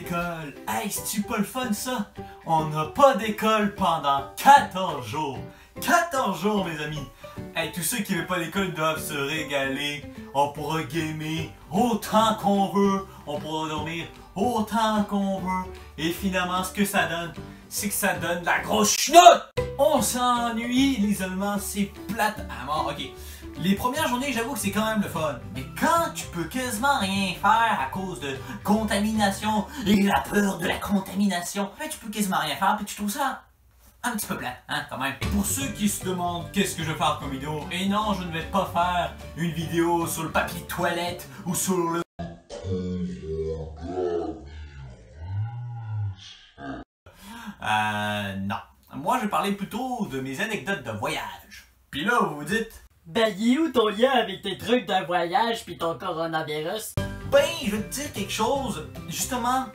d'école. Hey, c'est-tu pas le fun ça? On n'a pas d'école pendant 14 jours. 14 jours, mes amis. Hey, tous ceux qui n'avaient pas d'école doivent se régaler. On pourra gamer autant qu'on veut. On pourra dormir autant qu'on veut. Et finalement, ce que ça donne, c'est que ça donne de la grosse chenoute. On s'ennuie, l'isolement, c'est plate à mort. Ok, les premières journées, j'avoue que c'est quand même le fun. Mais quand tu peux quasiment rien faire à cause de contamination et la peur de la contamination, ben, tu peux quasiment rien faire puis tu trouves ça un petit peu plat, hein, quand même. Et pour ceux qui se demandent qu'est-ce que je vais faire comme vidéo, et non, je ne vais pas faire une vidéo sur le papier de toilette ou sur le... non. Moi, je vais parler plutôt de mes anecdotes de voyage. Puis là, vous vous dites... Ben, il est où ton lien avec tes trucs de voyage pis ton coronavirus? Ben, je vais te dire quelque chose. Justement,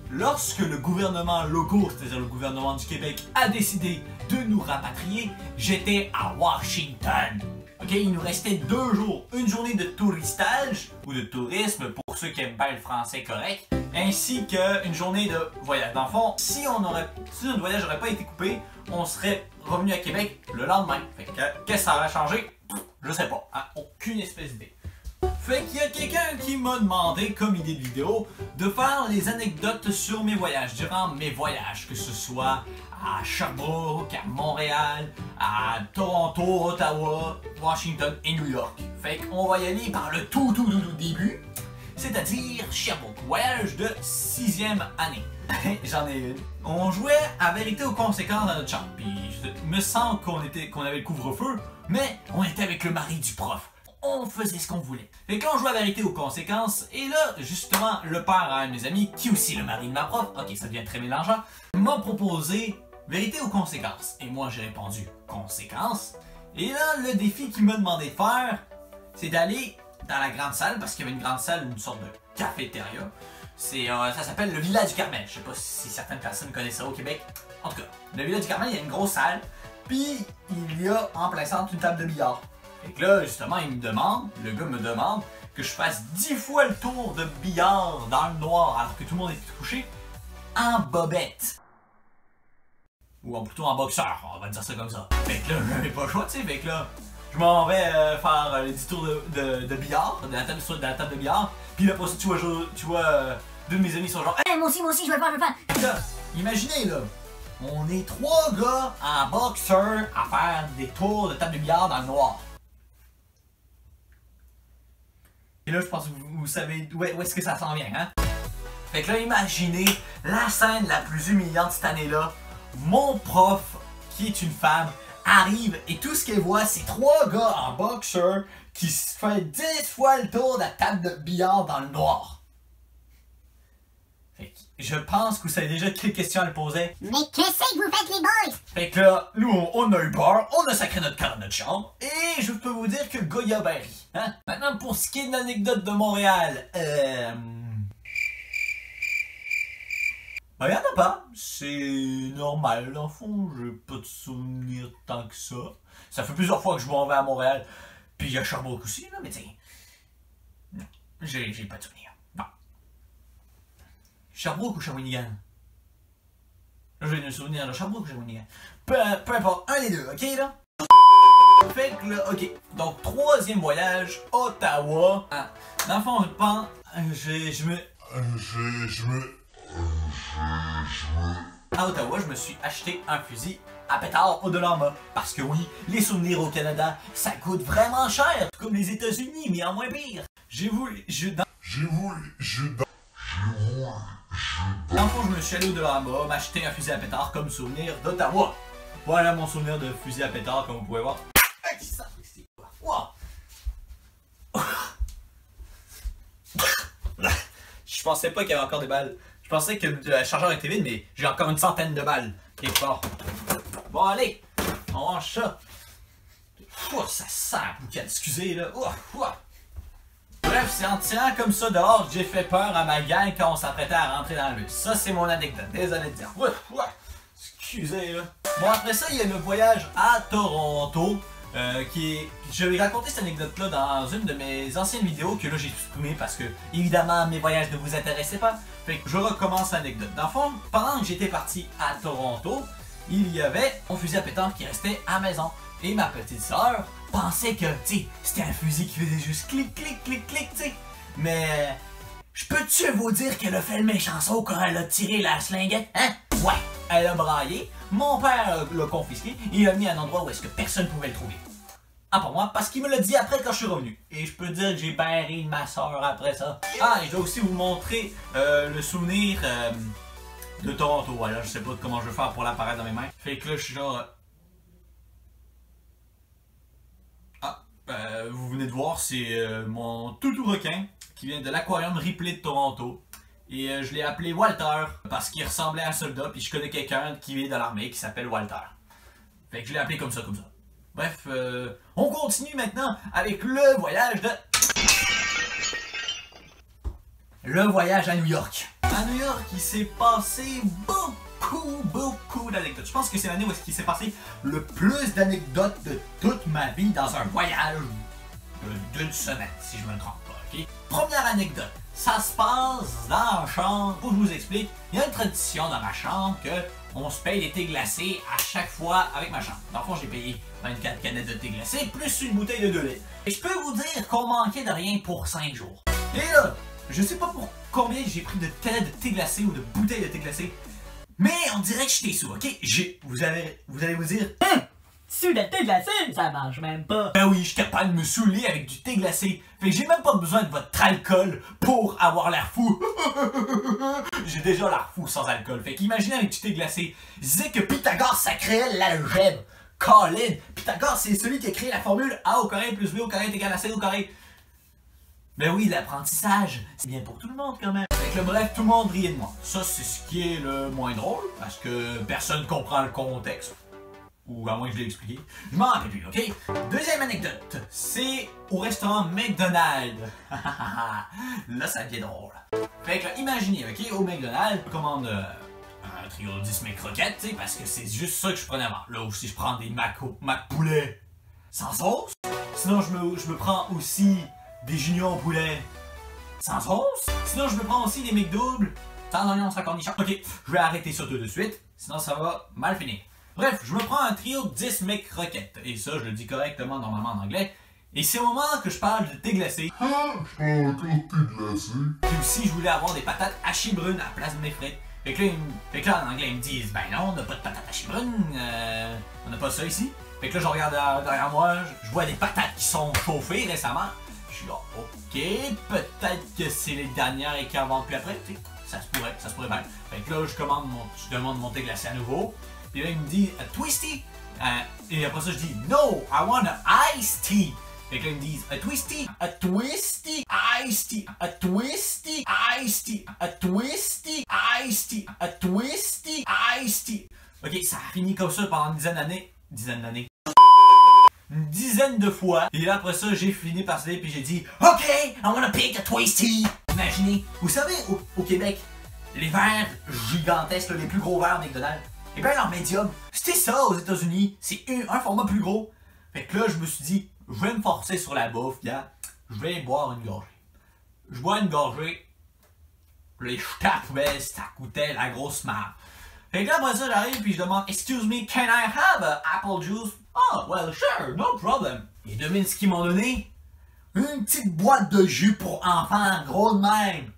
lorsque le gouvernement local, c'est-à-dire le gouvernement du Québec, a décidé de nous rapatrier, j'étais à Washington. Ok, il nous restait 2 jours. Une journée de touristage, ou de tourisme, pour ceux qui aiment bien le français correct, ainsi qu'une journée de voyage. Dans le fond, si notre voyage n'aurait pas été coupé, on serait revenu à Québec le lendemain. Fait que, qu'est-ce que ça aurait changé? Je sais pas. Hein? Aucune espèce d'idée. Fait qu'il y a quelqu'un qui m'a demandé, comme idée de vidéo, de faire les anecdotes sur mes voyages, durant mes voyages, que ce soit à Sherbrooke, à Montréal, à Toronto, Ottawa, Washington et New York. Fait qu'on va y aller par le tout début, c'est-à-dire Sherbrooke, voyage de 6e année. J'en ai une. On jouait à vérité aux conséquences dans notre chambre, puis je me sens qu'on avait le couvre-feu, mais on était avec le mari du prof. On faisait ce qu'on voulait. Et quand on jouait à vérité aux conséquences, et là, justement, le père à un de mes amis, qui est aussi le mari de ma prof, ok, ça devient très mélangeant, m'a proposé vérité aux conséquences. Et moi, j'ai répondu conséquences. Et là, le défi qu'il m'a demandé de faire, c'est d'aller dans la grande salle, parce qu'il y avait une grande salle, une sorte de cafétéria. Ça s'appelle le Villa du Carmel. Je sais pas si certaines personnes connaissent ça au Québec. En tout cas, le Villa du Carmel, il y a une grosse salle, puis il y a en plein centre une table de billard. Et que là, justement, le gars me demande que je fasse 10 fois le tour de billard dans le noir alors que tout le monde était couché en bobette. Ou plutôt en boxeur, on va dire ça comme ça. Fait que là, j'avais pas le choix, tu sais. Fait que là, je m'en vais faire les 10 tours de billard, de la table de billard. Puis là, pour ça, tu vois deux de mes amis sont genre Hey, moi aussi, je veux le faire. Fait que là, imaginez là, on est 3 gars en boxeur à faire des tours de table de billard dans le noir. Et là, je pense que vous savez où est-ce que ça s'en vient, hein? Fait que là, imaginez la scène la plus humiliante cette année-là. Mon prof, qui est une femme, arrive et tout ce qu'elle voit, c'est 3 gars en boxeur qui se fait 10 fois le tour de la table de billard dans le noir. Fait que je pense que vous savez déjà quelle question elle posait. Mais qu'est-ce que vous faites, les boys? Fait que là, nous, on a eu peur, on a sacré notre camp dans notre chambre, et je peux vous dire que le gars, il a bien ri. Hein? Maintenant, pour ce qui est de l'anecdote de Montréal, ben, y'en a pas. C'est normal, dans le fond, j'ai pas de souvenirs tant que ça. Ça fait plusieurs fois que je m'en vais à Montréal, puis il y a Sherbrooke aussi, là, mais tiens, non, j'ai pas de souvenirs. Bon. Sherbrooke ou Shawinigan? J'ai le souvenir de Sherbrooke ou Shawinigan. Peu importe, un des deux, ok là? Fait que là, ok. Donc, 3e voyage, Ottawa. Ah, dans le fond, je pense, à Ottawa, je me suis acheté un fusil à pétard au-delà. Parce que oui, les souvenirs au Canada, ça coûte vraiment cher, comme les États-Unis, mais en moins pire. Dans le fond, je me suis allé au-delà m'acheter un fusil à pétard comme souvenir d'Ottawa. Voilà mon souvenir de fusil à pétard, comme vous pouvez voir. Wow. Je pensais pas qu'il y avait encore des balles. Je pensais que le chargeur était vide, mais j'ai encore une centaine de balles quelque part. Bon, allez, on range ça. Ouh, ça sent, excusez là. Bref, c'est en tirant comme ça dehors que j'ai fait peur à ma gang quand on s'apprêtait à rentrer dans le bus. Ça, c'est mon anecdote. Désolé de dire. Excusez là. Bon, après ça, il y a le voyage à Toronto. J'avais raconté cette anecdote-là dans une de mes anciennes vidéos que là j'ai supprimée parce que, évidemment, mes voyages ne vous intéressaient pas. Fait que je recommence l'anecdote. Dans le fond, pendant que j'étais parti à Toronto, il y avait un fusil à pétanque qui restait à la maison. Et ma petite sœur pensait que, tu sais, c'était un fusil qui faisait juste clic, clic, clic, clic, tu sais. Mais, je peux-tu vous dire qu'elle a fait le méchant saut quand elle a tiré la slinguette, hein? Ouais, elle a braillé, mon père l'a confisqué et il l'a mis à un endroit où est-ce que personne pouvait le trouver. Ah, pas moi, parce qu'il me l'a dit après quand je suis revenu. Et je peux dire que j'ai bien ri de ma soeur après ça. Ah, et je dois aussi vous montrer le souvenir de Toronto. Voilà, je sais pas comment je vais faire pour l'apparaître dans mes mains. Fait que là, je suis genre... vous venez de voir, c'est mon toutou requin qui vient de l'aquarium Ripley de Toronto. Et je l'ai appelé Walter parce qu'il ressemblait à un soldat. Puis je connais quelqu'un qui vient de l'armée qui s'appelle Walter. Fait que je l'ai appelé comme ça, comme ça. Bref, on continue maintenant avec le voyage de... Le voyage à New York. À New York, il s'est passé beaucoup d'anecdotes. Je pense que c'est l'année où il s'est passé le plus d'anecdotes de toute ma vie dans un voyage d'une semaine, si je me trompe pas, ok? Première anecdote, ça se passe dans la chambre. Pour que je vous explique, il y a une tradition dans ma chambre que on se paye des thés glacés à chaque fois avec ma chambre. Dans le fond, j'ai payé 24 canettes de thé glacé plus une bouteille de 2 litres. Et je peux vous dire qu'on manquait de rien pour 5 jours. Et là, je sais pas pour combien j'ai pris de canettes de thé glacé ou de bouteilles de thé glacé, mais on dirait que j'étais sous, ok? Vous allez vous dire... Sous le thé glacé, ça marche même pas. Ben oui, je suis capable de me saouler avec du thé glacé. Fait que j'ai même pas besoin de votre alcool pour avoir l'air fou. J'ai déjà l'air fou sans alcool. Fait qu'imaginez avec du thé glacé. Je disais que Pythagore, ça créait l'algèbre. Colin, Pythagore, c'est celui qui a créé la formule A au carré plus B au carré est égal à C au carré. Ben oui, l'apprentissage, c'est bien pour tout le monde quand même. Fait que bref, tout le monde riait de moi. Ça, c'est ce qui est le moins drôle, parce que personne comprend le contexte. Ou à moins que je l'ai expliqué. Je m'en rappelle plus, ok? Deuxième anecdote, c'est au restaurant McDonald's. Là, ça devient drôle. Fait que là, imaginez, ok, au McDonald's, je commande un trio de 10 McCroquettes, tu sais, parce que c'est juste ça que je prenais avant. Là aussi, je prends des Mac poulet sans sauce. Sinon, je me prends aussi des juniors au poulet sans sauce. Sinon, je me prends aussi des McDouble sans oignons, sans cornichons. Ok, je vais arrêter ça tout de suite, sinon ça va mal finir. Bref, je me prends un trio de 10 McCroquettes. Et ça, je le dis correctement normalement en anglais. Et c'est au moment que je parle de thé glacé. Ah, je prends encore thé glacé. Puis aussi, je voulais avoir des patates hachées brunes à la place de mes frites. Fait que là, en anglais, ils me disent, ben non, on n'a pas de patates hachées brunes. On n'a pas ça ici. Fait que là, je regarde derrière moi, je vois des patates qui sont chauffées récemment. Je suis là, ok, peut-être que c'est les dernières et qu'ils en vendent plus après. Tu sais, ça se pourrait bien. Fait que là, je demande mon thé glacé à nouveau. Puis là, il me dit, a twisty. Et après ça, je dis, no, I want an iced tea. Fait que là, ils me disent, a twisty, iced tea, a twisty, iced tea, a twisty, iced tea, a twisty, iced tea. Ok, ça a fini comme ça pendant une dizaine de fois. Et là, après ça, j'ai fini par se dire, puis j'ai dit, ok, I wanna pick a twisty. Imaginez, vous savez, au Québec, les verres gigantesques, les plus gros verres McDonald's, et bien leur médium, c'était ça aux États-Unis, c'est un format plus gros. Fait que là, je me suis dit, je vais me forcer sur la bouffe, gars. Je vais boire une gorgée. Je bois une gorgée, les jetés à la poubelle, ça coûtait la grosse marre. Fait que là, après ça, j'arrive puis je demande, excuse me, can I have a apple juice? Oh, well, sure, no problem. Et devine ce qu'ils m'ont donné? Une petite boîte de jus pour enfants, gros de même.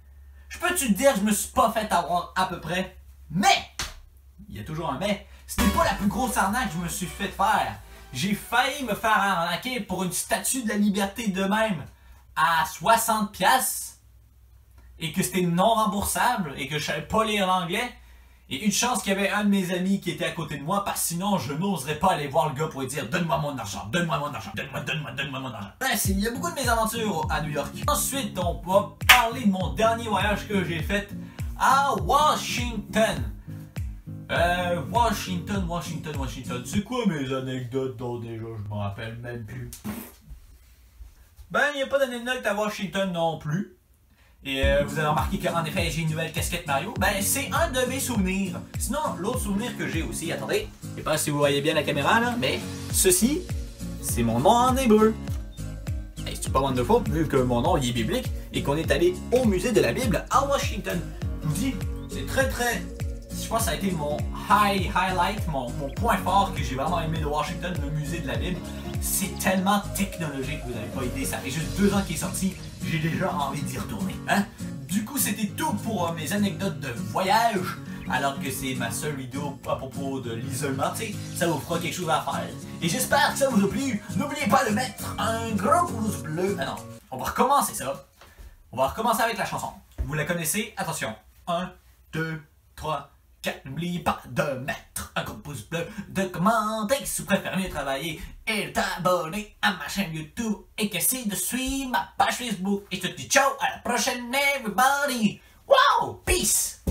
Je peux-tu te dire que je me suis pas fait avoir à peu près? Mais! Il y a toujours un mais. C'était pas la plus grosse arnaque que je me suis fait faire. J'ai failli me faire arnaquer pour une statue de la liberté de même à 60$ et que c'était non remboursable et que je savais pas lire l'anglais. Et une chance qu'il y avait un de mes amis qui était à côté de moi parce que sinon je n'oserais pas aller voir le gars pour lui dire donne-moi mon argent, donne-moi mon argent, donne-moi mon argent. Bref, il y a beaucoup de mes aventures à New York. Ensuite, on va parler de mon dernier voyage que j'ai fait à Washington. Washington. C'est quoi mes anecdotes dont déjà je m'en rappelle même plus? Ben, il n'y a pas d'anecdote à Washington non plus. Et vous avez remarqué qu'en effet, j'ai une nouvelle casquette Mario. Ben, c'est un de mes souvenirs. Sinon, l'autre souvenir que j'ai aussi, attendez, je sais pas si vous voyez bien la caméra là, mais ceci, c'est mon nom en hébreu. Et c'est pas wonderful, vu que mon nom il est biblique et qu'on est allé au musée de la Bible à Washington. Je vous dis, c'est très, je pense que ça a été mon highlight, mon point fort que j'ai vraiment aimé de Washington, le musée de la Bible. C'est tellement technologique, vous n'avez pas idée, ça fait juste 2 ans qu'il est sorti, j'ai déjà envie d'y retourner. Hein? Du coup, c'était tout pour mes anecdotes de voyage, alors que c'est ma seule vidéo à propos de l'isolement, tu sais, ça vous fera quelque chose à faire. Et j'espère que ça vous a plu. N'oubliez pas de mettre un gros pouce bleu. Ah non, on va recommencer ça. On va recommencer avec la chanson. Vous la connaissez? Attention. 1, 2, 3, 4. N'oubliez pas de mettre un gros pouce bleu, de commenter si vous préférez mieux travailler et de t'abonner à ma chaîne YouTube et qu'essayer de suivre ma page Facebook. Et je te dis ciao, à la prochaine everybody. Wow, peace!